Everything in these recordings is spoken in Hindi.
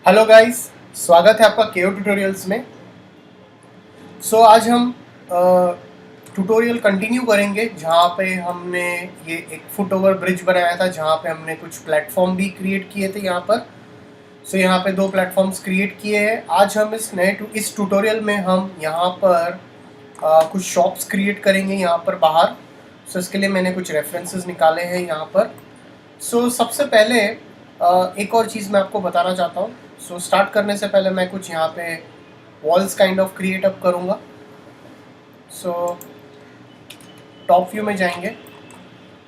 हेलो गाइस, स्वागत है आपका केओ ट्यूटोरियल्स में। आज हम ट्यूटोरियल कंटिन्यू करेंगे जहाँ पे हमने ये एक फुट ओवर ब्रिज बनाया था, जहाँ पे हमने कुछ प्लेटफॉर्म भी क्रिएट किए थे यहाँ पर। यहाँ पे 2 प्लेटफॉर्म्स क्रिएट किए हैं। आज हम इस ट्यूटोरियल में हम यहाँ पर कुछ शॉप्स क्रिएट करेंगे यहाँ पर बाहर। इसके लिए मैंने कुछ रेफरेंसेस निकाले हैं यहाँ पर। सबसे पहले एक और चीज़ मैं आपको बताना चाहता हूँ। स्टार्ट करने से पहले मैं कुछ यहाँ पे walls kind of create up करूँगा। टॉप व्यू में जाएंगे।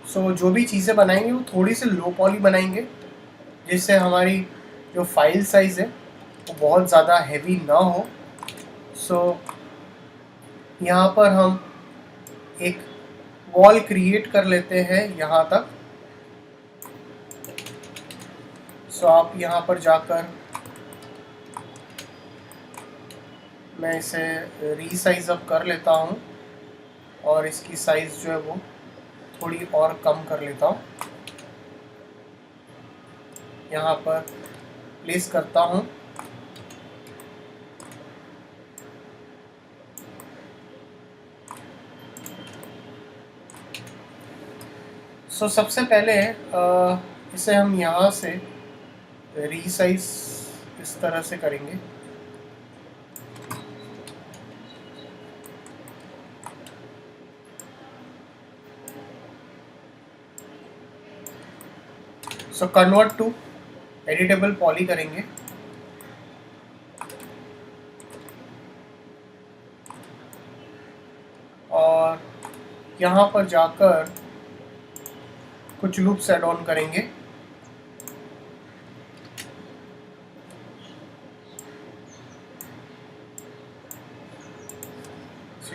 जो भी चीज़ें बनाएंगे वो थोड़ी सी लो पॉली बनाएंगे, जिससे हमारी जो फाइल साइज़ है वो बहुत ज़्यादा हैवी ना हो। यहाँ पर हम एक वॉल क्रिएट कर लेते हैं यहाँ तक। आप यहाँ पर जाकर मैं इसे रीसाइज अप कर लेता हूँ और इसकी साइज़ जो है वो थोड़ी और कम कर लेता हूँ। यहाँ पर प्लेस करता हूँ। सबसे पहले इसे हम यहाँ से रीसाइज इस तरह से करेंगे। कन्वर्ट टू एडिटेबल पॉली करेंगे। और यहाँ पर जाकर कुछ लूप्स ऐड ऑन करेंगे।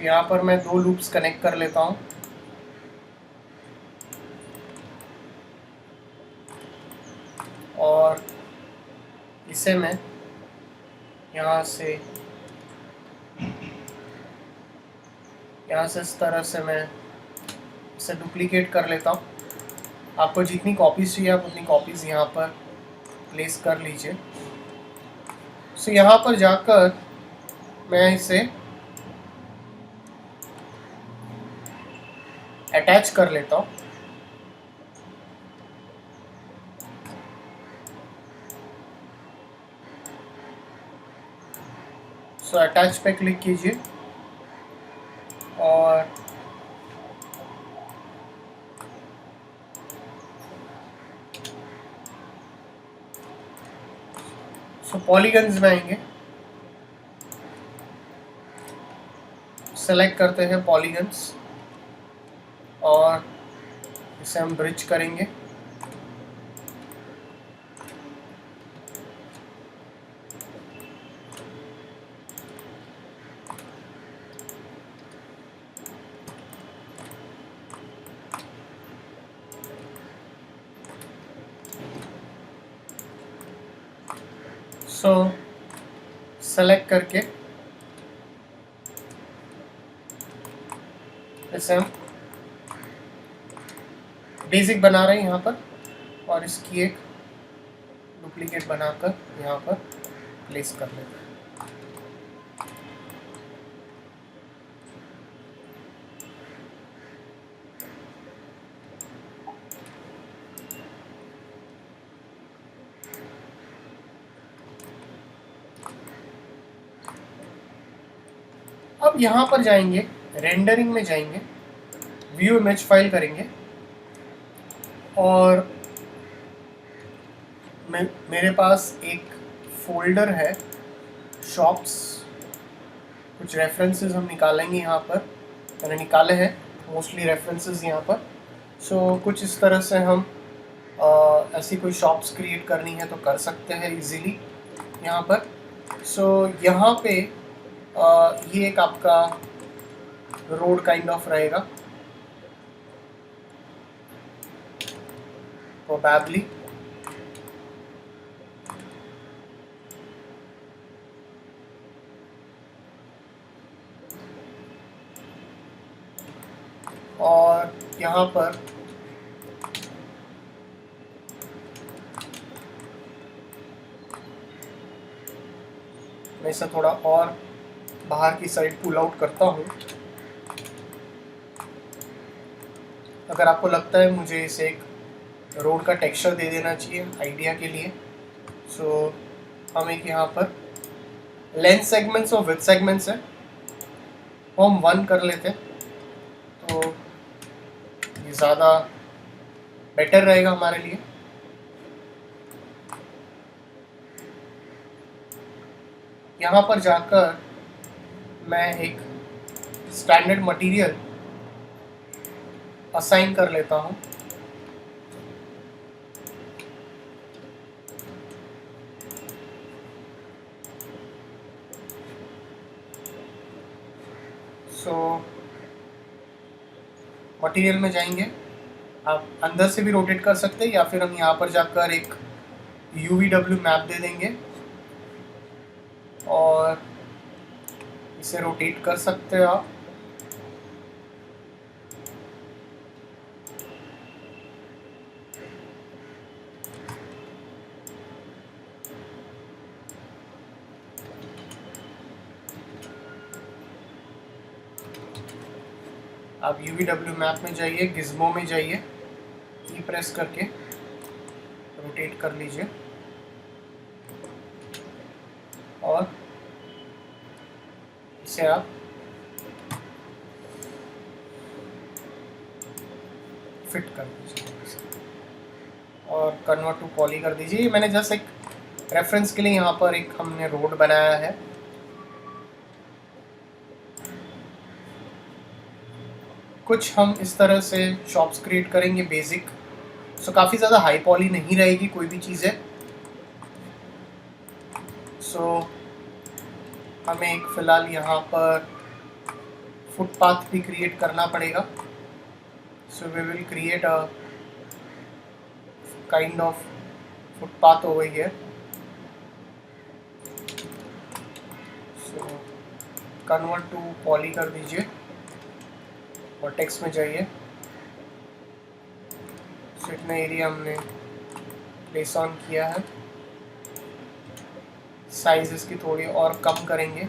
यहाँ पर मैं 2 लूप्स कनेक्ट कर लेता हूँ। और इसे मैं यहाँ से इस तरह से मैं इसे डुप्लीकेट कर लेता हूँ। आपको जितनी कॉपीज़ चाहिए आप उतनी कॉपीज़ यहाँ पर प्लेस कर लीजिए। यहाँ पर जाकर मैं इसे अटैच कर लेता हूँ। अटैच पे क्लिक कीजिए और पॉलीगन्स में आएंगे। सेलेक्ट करते हैं पॉलीगन्स और इसे हम ब्रिज करेंगे। सेलेक्ट करके इसे हम बेसिक बना रहे हैं यहाँ पर, और इसकी एक डुप्लीकेट बनाकर यहाँ पर प्लेस कर लेते हैं। अब यहाँ पर जाएंगे, रेंडरिंग में जाएंगे, व्यू इमेज फाइल करेंगे और मेरे पास एक फोल्डर है शॉप्स। कुछ रेफरेंसेस हम निकालेंगे यहाँ पर, मैंने निकाले हैं मोस्टली रेफरेंसेस यहाँ पर। कुछ इस तरह से हम ऐसी कोई शॉप्स क्रिएट करनी है तो कर सकते हैं इजीली यहाँ पर। यहाँ पे ये एक आपका रोड काइंड ऑफ रहेगा प्रोबेबली। और यहाँ पर मैं इसे थोड़ा और बाहर की साइड पुल आउट करता हूँ। अगर आपको लगता है मुझे इसे एक रोड का टेक्सचर दे देना चाहिए आइडिया के लिए, सो हम एक यहाँ पर लेंथ सेगमेंट्स और विड्थ सेगमेंट्स है वो हम 1 कर लेते हैं, तो ये ज़्यादा बेटर रहेगा हमारे लिए। यहाँ पर जाकर मैं एक स्टैंडर्ड मटेरियल असाइन कर लेता हूँ। सो मटेरियल में जाएंगे, आप अंदर से भी रोटेट कर सकते हैं या फिर हम यहाँ पर जाकर एक UVW मैप दे देंगे और इसे रोटेट कर सकते हो आप। आप UVW मैप में जाइए, गिज्मो में जाइए, ई प्रेस करके रोटेट कर लीजिए और इसे आप फिट कर दीजिए और कन्वर्ट टू पॉली कर दीजिए। मैंने जस्ट एक रेफरेंस के लिए यहाँ पर एक हमने रोड बनाया है। कुछ हम इस तरह से शॉप्स क्रिएट करेंगे बेसिक, सो काफ़ी ज़्यादा हाई पॉली नहीं रहेगी कोई भी चीज़ है। सो हमें एक फ़िलहाल यहाँ पर फुटपाथ भी क्रिएट करना पड़ेगा। So we will create a kind of footpath over here. So convert to poly कर दीजिए और टेक्स्ट में जाइए। सो इतना एरिया हमने प्लेस ऑन किया है। साइज इसकी थोड़ी और कम करेंगे,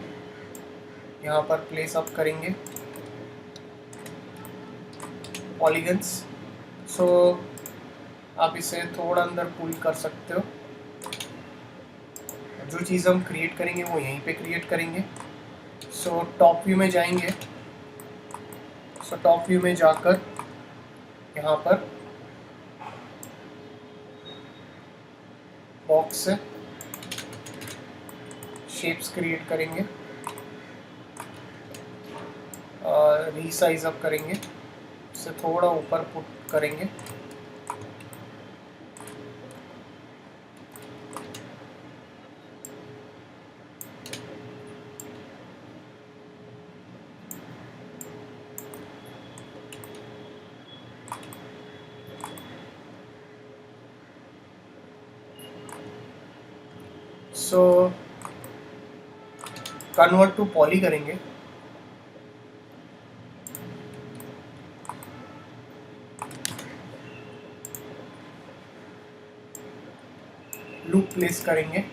यहाँ पर प्लेस अप करेंगे पॉलीगन्स। सो आप इसे थोड़ा अंदर पुल कर सकते हो। जो चीज़ हम क्रिएट करेंगे वो यहीं पे क्रिएट करेंगे। सो टॉप व्यू में जाएंगे। सो टॉप व्यू में जाकर यहाँ पर बॉक्स से शेप्स क्रिएट करेंगे और रीसाइज अप करेंगे, इसे थोड़ा ऊपर पुट करेंगे। सो कन्वर्ट टू पॉली करेंगे। लूप प्लेस करेंगे।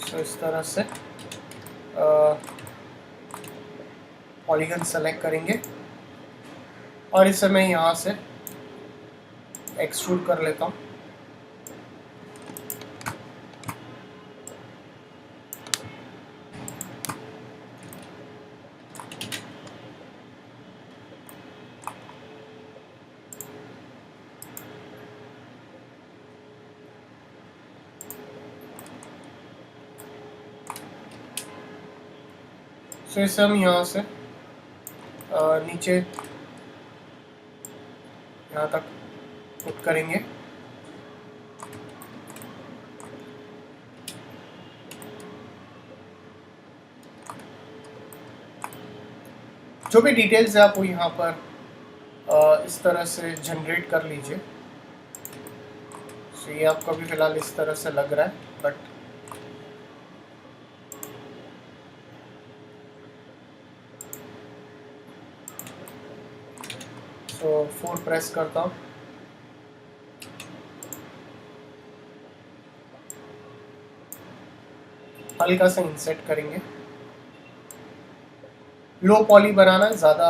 सो इस तरह से पॉलीगन सेलेक्ट करेंगे और इसे मैं यहाँ से एक्सट्रूड कर लेता हूँ। सो इसे हम यहाँ से नीचे यहाँ तक पुट करेंगे। जो भी डिटेल्स है आप वो यहाँ पर इस तरह से जनरेट कर लीजिए। सो ये आपको भी फ़िलहाल इस तरह से लग रहा है, बट सो 4 प्रेस करता हूँ। हल्का सा इंसेट करेंगे। लो पॉली बनाना है, ज़्यादा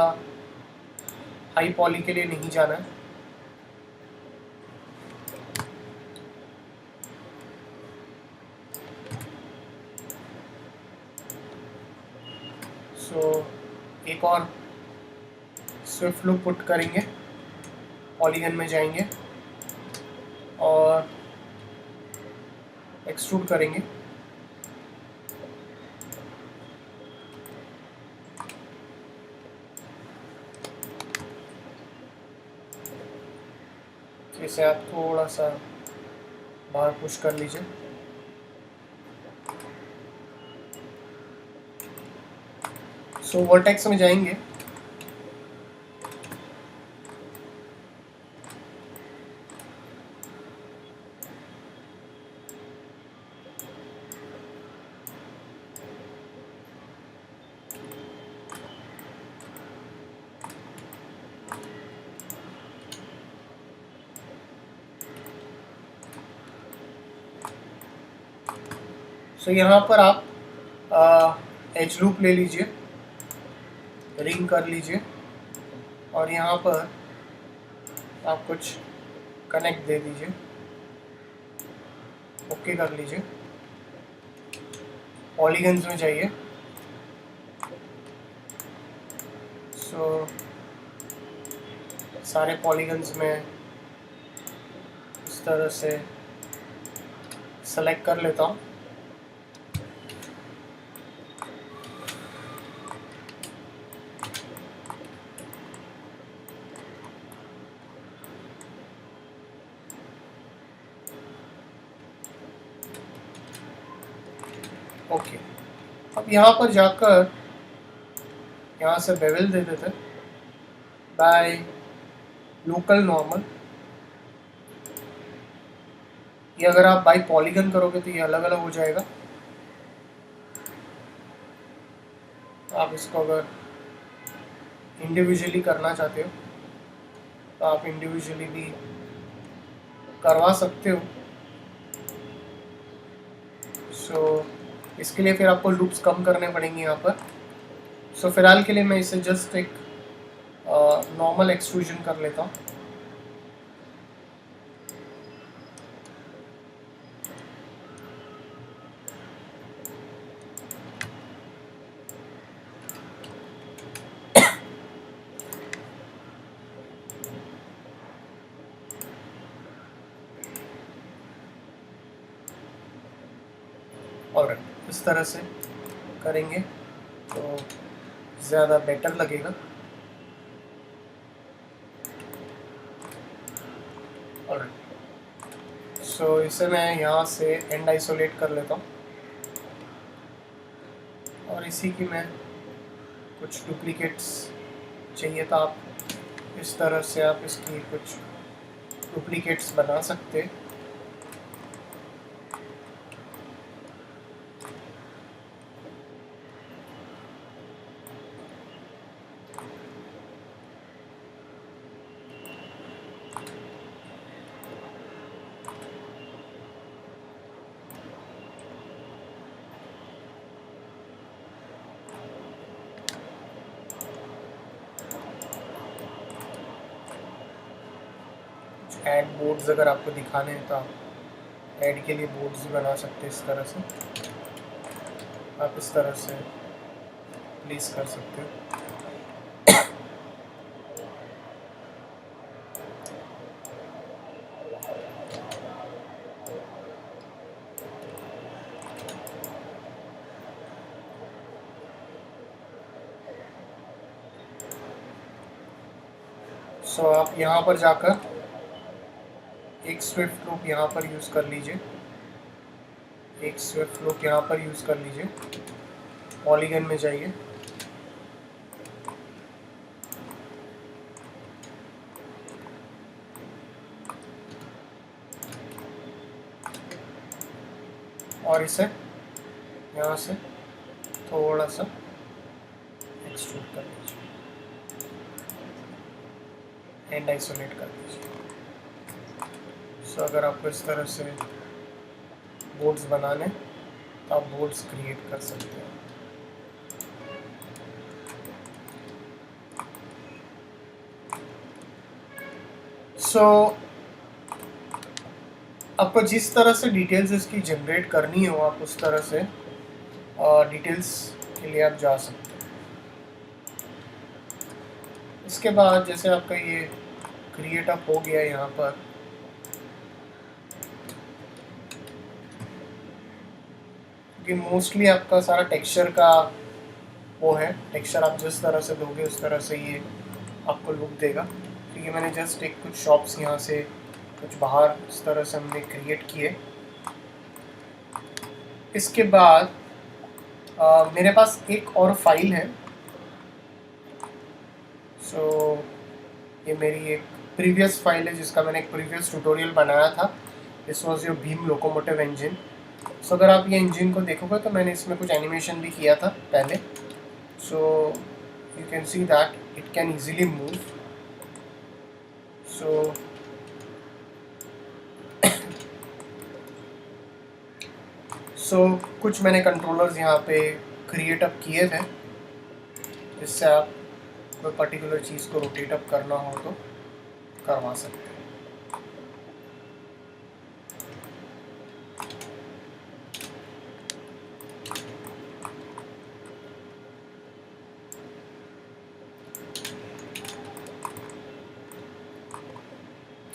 हाई पॉली के लिए नहीं जाना है। सो एक और स्विफ्ट लूप पुट करेंगे, पॉलीगन में जाएंगे और एक्सट्रूड करेंगे। इसे आप थोड़ा सा बाहर पुश कर लीजिए। सो वर्टेक्स में जाएंगे, सो यहाँ पर आप एज लूप ले लीजिए, रिंग कर लीजिए और यहाँ पर आप कुछ कनेक्ट दे दीजिए, ओके कर लीजिए। पॉलीगन्स में जाइए, सो सारे पॉलीगन्स में इस तरह से सेलेक्ट कर लेता हूँ। ओके, अब यहाँ पर जाकर यहाँ से बेवल दे देते बाय लोकल नॉर्मल। ये अगर आप बाई पॉलीगन करोगे तो ये अलग अलग हो जाएगा। आप इसको अगर इंडिविजुअली करना चाहते हो तो आप इंडिविजुअली भी करवा सकते हो। सो इसके लिए फिर आपको लूप्स कम करने पड़ेंगे यहाँ पर। सो फिलहाल के लिए मैं इसे जस्ट एक नॉर्मल एक्सट्रूजन कर लेता हूँ। और इस तरह से करेंगे तो ज़्यादा बेटर लगेगा। और सो इसे मैं यहाँ से एंड आइसोलेट कर लेता हूँ और इसी की मैं कुछ डुप्लीकेट्स चाहिए था। आप इस तरह से आप इसकी कुछ डुप्लीकेट्स बना सकते हैं। ऐड बोर्ड्स अगर आपको दिखाने हैं तो आप ऐड के लिए बोर्ड्स भी बना सकते हैं। इस तरह से आप इस तरह से प्लेस कर सकते हो। सो आप यहाँ पर जाकर एक स्विफ्ट लूप यहाँ पर यूज़ कर लीजिए, एक स्विफ्ट लूप यहाँ पर यूज़ कर लीजिए। पॉलीगन में जाइए, और इसे यहाँ से थोड़ा सा एक्सट्रूड कर लीजिए। एंड आइसोलेट कर दीजिए। सो अगर आपको इस तरह से बोर्ड्स बनाने तो आप बोर्ड्स क्रिएट कर सकते हैं। सो आपको जिस तरह से डिटेल्स इसकी जनरेट करनी हो आप उस तरह से डिटेल्स के लिए आप जा सकते हैं। इसके बाद जैसे आपका ये क्रिएट अप हो गया यहाँ पर, क्योंकि मोस्टली आपका सारा टेक्सचर का वो है, टेक्सचर आप जिस तरह से दोगे उस तरह से ये आपको लुक देगा। क्योंकि मैंने जस्ट एक कुछ शॉप्स यहाँ से कुछ बाहर इस तरह से हमने क्रिएट किए। इसके बाद मेरे पास एक और फाइल है। सो ये मेरी एक प्रीवियस फाइल है जिसका मैंने एक प्रीवियस ट्यूटोरियल बनाया था। This was your beam locomotive engine. So अगर आप ये इंजन को देखोगे तो मैंने इसमें कुछ एनिमेशन भी किया था पहले। So you can see that it can easily move. So कुछ मैंने कंट्रोलर्स यहाँ पे क्रिएट अप किए थे जिससे आप कोई पर्टिकुलर चीज़ को रोटेट अप करना हो तो करवा सकते हैं।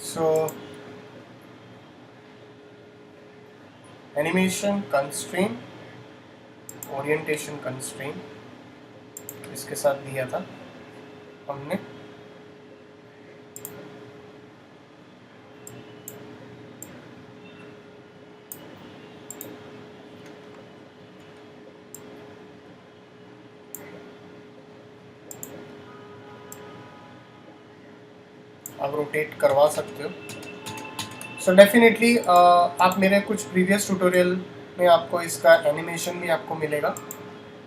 सो एनिमेशन कंस्ट्रेन, ओरिएंटेशन कंस्ट्रेन इसके साथ दिया था हमने। आप रोटेट करवा सकते हो। सो डेफिनेटली आप मेरे कुछ प्रीवियस ट्यूटोरियल में आपको इसका एनिमेशन भी आपको मिलेगा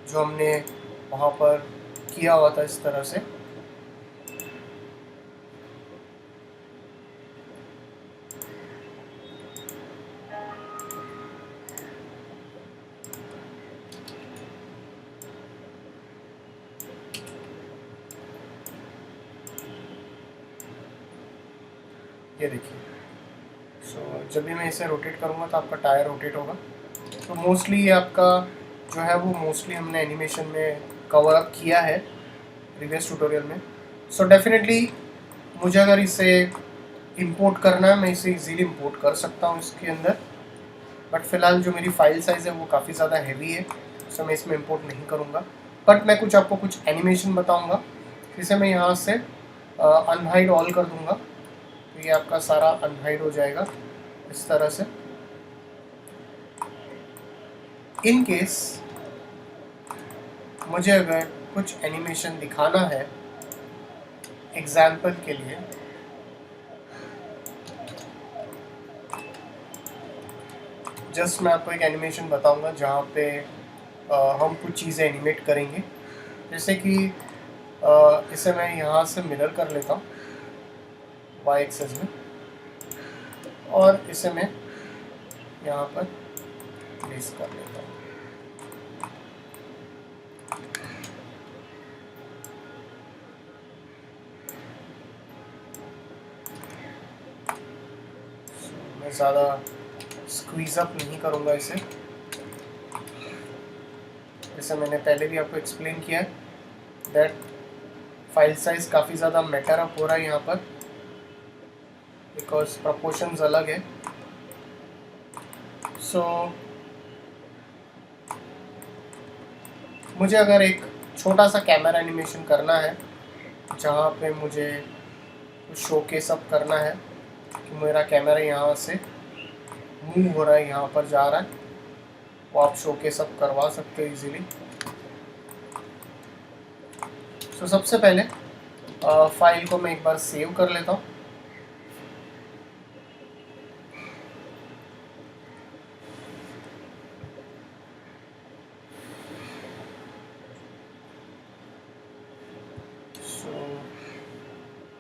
जो हमने वहाँ पर किया हुआ था इस तरह से। ये देखिए। सो जब भी मैं इसे रोटेट करूँगा तो आपका टायर रोटेट होगा। तो मोस्टली ये आपका जो है वो मोस्टली हमने एनिमेशन में कवर अप किया है प्रीवियस ट्यूटोरियल में। सो डेफिनेटली मुझे अगर इसे इंपोर्ट करना है मैं इसे इजीली इंपोर्ट कर सकता हूँ इसके अंदर, बट फिलहाल जो मेरी फाइल साइज़ है वो काफ़ी ज़्यादा हैवी है, सो मैं इसमें इंपोर्ट नहीं करूँगा। बट मैं आपको कुछ एनिमेशन बताऊँगा जिसे मैं यहाँ से अनहाइड ऑल कर दूँगा तो ये आपका सारा अनहाइड हो जाएगा इस तरह से। इन केस मुझे अगर कुछ एनिमेशन दिखाना है एग्जाम्पल के लिए, जस्ट मैं आपको एक एनिमेशन बताऊंगा जहाँ पे हम कुछ चीज़ें एनिमेट करेंगे। जैसे कि इसे मैं यहाँ से मिरर कर लेता हूँ वाई एक्सेस में और इसे मैं यहाँ पर प्लेस कर लेता हूँ। मैं ज़्यादा स्क्वीज़ अप नहीं करूँगा इसे। जैसे मैंने पहले भी आपको एक्सप्लेन किया है दैट फाइल साइज़ काफ़ी ज़्यादा मैटर अप हो रहा है यहाँ पर बिकॉज प्रपोर्शंस अलग है। सो मुझे अगर एक छोटा सा कैमरा एनिमेशन करना है जहाँ पे मुझे कुछ शोकेस अप करना है कि मेरा कैमरा यहाँ से मूव हो रहा है, यहाँ पर जा रहा है, वो आप शोकेस अप करवा सकते हो इजीली। सो सबसे पहले फाइल को मैं एक बार सेव कर लेता हूँ।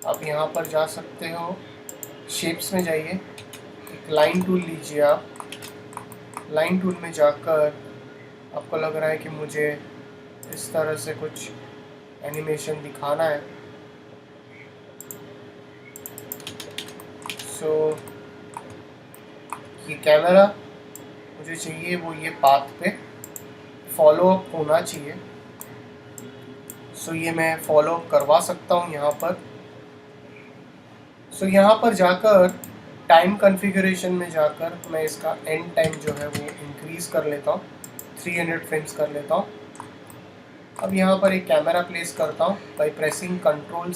आप यहाँ पर जा सकते हो, शेप्स में जाइए, एक लाइन टूल लीजिए। आप लाइन टूल में जाकर आपको लग रहा है कि मुझे इस तरह से कुछ एनिमेशन दिखाना है, सो ये कैमरा मुझे चाहिए वो ये पाथ पे फॉलो अप होना चाहिए। सो ये मैं फॉलो अप करवा सकता हूँ यहाँ पर। सो यहाँ पर जाकर टाइम कॉन्फ़िगरेशन में जाकर मैं इसका एंड टाइम जो है वो इंक्रीज़ कर लेता हूँ, 300 फ्रेम्स कर लेता हूँ। अब यहाँ पर एक कैमरा प्लेस करता हूँ by pressing control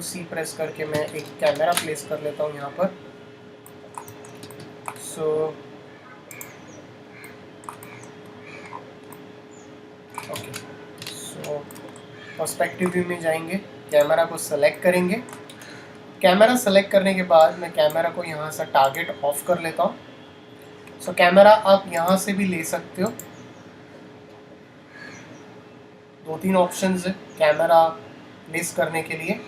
C press करके मैं एक कैमरा प्लेस कर लेता हूँ यहाँ पर। सो ओके, सो पर्सपेक्टिव व्यू में जाएंगे, कैमरा को सेलेक्ट करेंगे। कैमरा सेलेक्ट करने के बाद मैं कैमरा को यहाँ से टारगेट ऑफ कर लेता हूँ। सो कैमरा आप यहाँ से भी ले सकते हो, 2-3 ऑप्शंस है कैमरा प्लेस करने के लिए।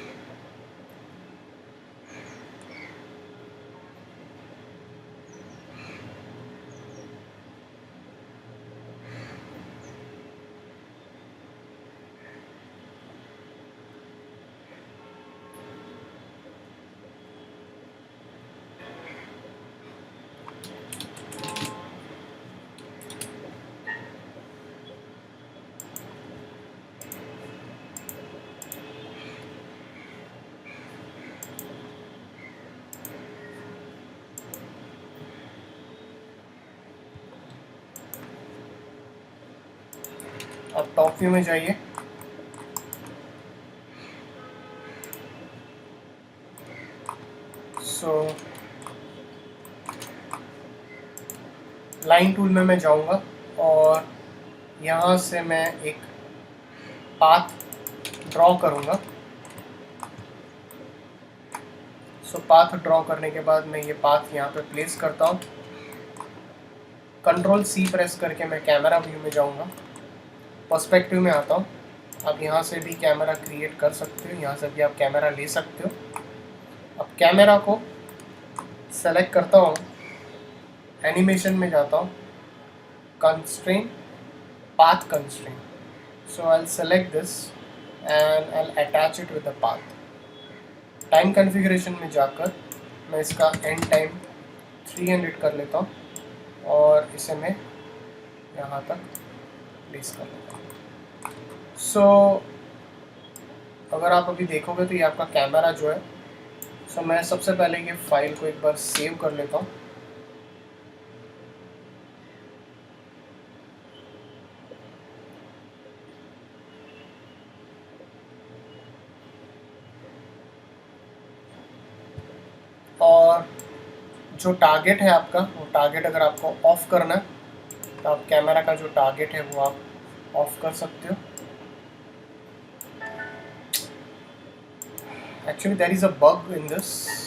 अब टॉप व्यू में जाइए, सो लाइन टूल में मैं जाऊंगा और यहाँ से मैं एक पाथ ड्रॉ करूंगा। सो पाथ ड्रॉ करने के बाद मैं ये पाथ यहाँ पे प्लेस करता हूँ। कंट्रोल सी प्रेस करके मैं कैमरा व्यू में जाऊंगा, पर्सपेक्टिव में आता हूँ। आप यहाँ से भी कैमरा क्रिएट कर सकते हो, यहाँ से भी आप कैमरा ले सकते हो। अब कैमरा को सेलेक्ट करता हूँ, एनिमेशन में जाता हूँ, constrain, path constrain. So I will select this and I will attach it with the path. Time configuration में जाकर मैं इसका एंड टाइम 300 कर लेता हूँ और इसे मैं यहाँ तक प्लेस कर लेता हूँ। सो अगर आप अभी देखोगे तो ये आपका कैमरा जो है, सो मैं सबसे पहले ये फाइल को एक बार सेव कर लेता हूँ। और जो टारगेट है आपका, वो टारगेट अगर आपको ऑफ करना है तो आप कैमरा का जो टारगेट है वो आप ऑफ कर सकते हो। Actually there is a bug in this.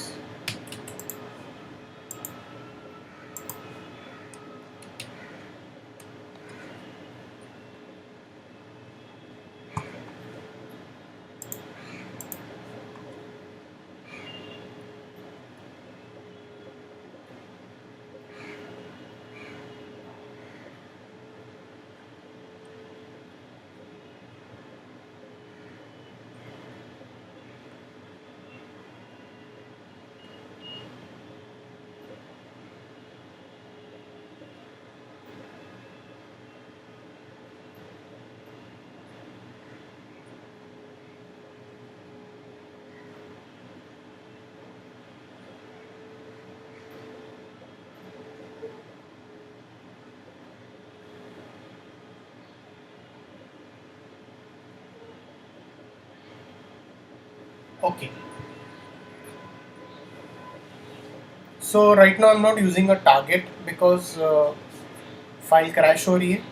Okay. So right now I'm not using a target because file crash हो रही है।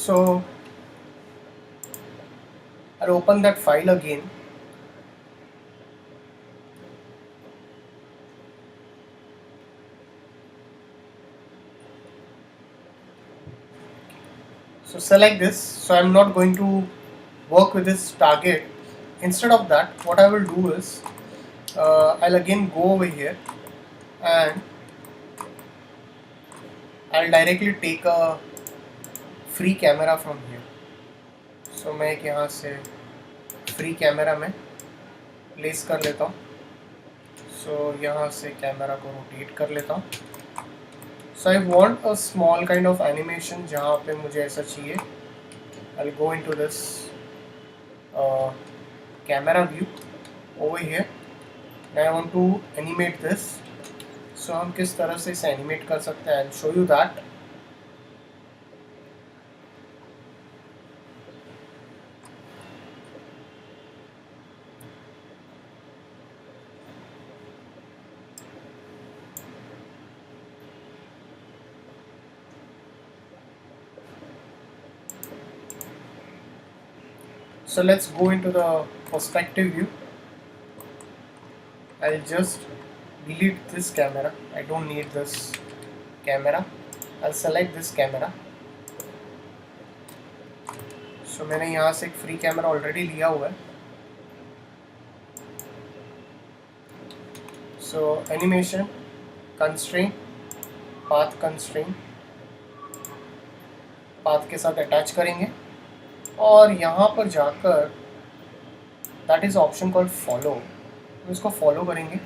So I'll open that file again. So select this. So I'm not going to work with this target. Instead of that, what I will do is I'll again go over here and I'll directly take a free camera from here. So मैं एक यहाँ से फ्री कैमरा में प्लेस कर लेता हूँ. So यहाँ से कैमरा को रोटेट कर लेता हूँ. So I want a small kind of animation जहाँ पे मुझे ऐसा चाहिए. I'll go into this camera view over here and I want to animate this. So हम किस तरह से इसे animate कर सकते हैं? I'll show you that. So let's go into the perspective view. I'll just delete this camera. I don't need this camera. I'll select this camera. So मैंने यहाँ से एक फ्री कैमरा ऑलरेडी लिया हुआ है. So animation, constraint, path constraint, path के साथ अटैच करेंगे और यहाँ पर जाकर that is option called follow. तो इसको फॉलो करेंगे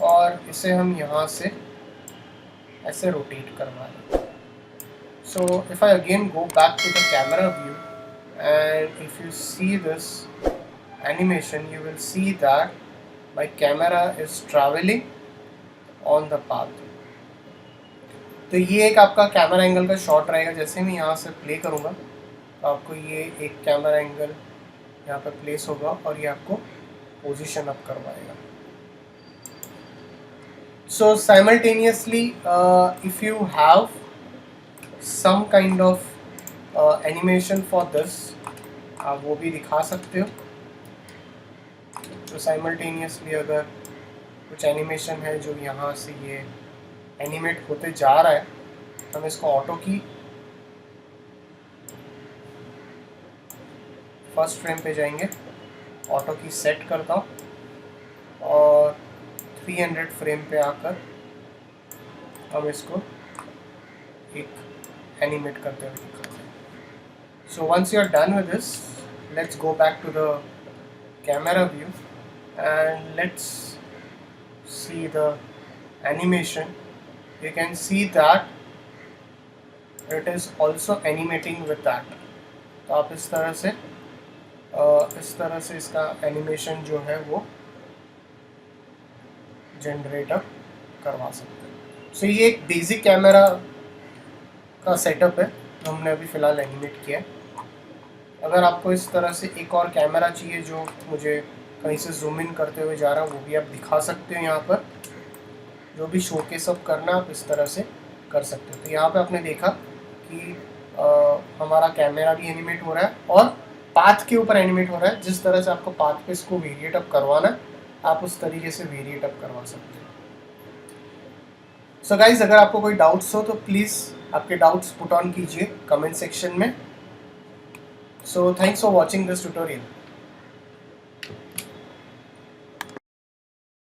और इसे हम यहाँ से ऐसे रोटेट करवा दें. So if I again go back to the camera view and if you see this animation, you will see that my camera is traveling on the path. तो ये एक आपका कैमरा एंगल का शॉट रहेगा. जैसे मैं यहाँ से प्ले करूँगा तो आपको ये एक कैमरा एंगल यहाँ पर प्लेस होगा और ये आपको पोजीशन अप करवाएगा. So simultaneously if you have some kind of animation for this, आप वो भी दिखा सकते हो. तो simultaneously अगर कुछ एनिमेशन है जो यहाँ से ये एनिमेट होते जा रहा है तो हम इसको ऑटो की फर्स्ट फ्रेम पे जाएंगे, ऑटो की सेट करता हूँ और 300 फ्रेम पे आकर हम इसको एक एनिमेट करते हुए दिखाते हैं. So once you are done with this, let's go back to the camera view and let's see the animation. You can see that it is also animating with that. तो आप इस तरह से इसका एनिमेशन जो है वो जनरेटर करवा सकते हैं. सो ये एक बेसिक कैमरा का सेटअप है जो हमने अभी फ़िलहाल एनिमेट किया है. अगर आपको इस तरह से एक और कैमरा चाहिए जो मुझे कहीं से जूम इन करते हुए जा रहा है, वो भी आप दिखा सकते हो. यहाँ पर जो भी शोकेस अप करना आप इस तरह से कर सकते हो. तो यहाँ पे आपने देखा कि हमारा कैमरा भी एनिमेट हो रहा है और पाथ के ऊपर एनिमेट हो रहा है. जिस तरह से आपको पाथ पे इसको वेरिएट अप करवाना है आप उस तरीके से वेरिएट अप करवा सकते हो. सो गाइज, अगर आपको कोई डाउट्स हो तो प्लीज़ आपके डाउट्स पुट ऑन कीजिए कमेंट सेक्शन में. So thanks for watching this tutorial.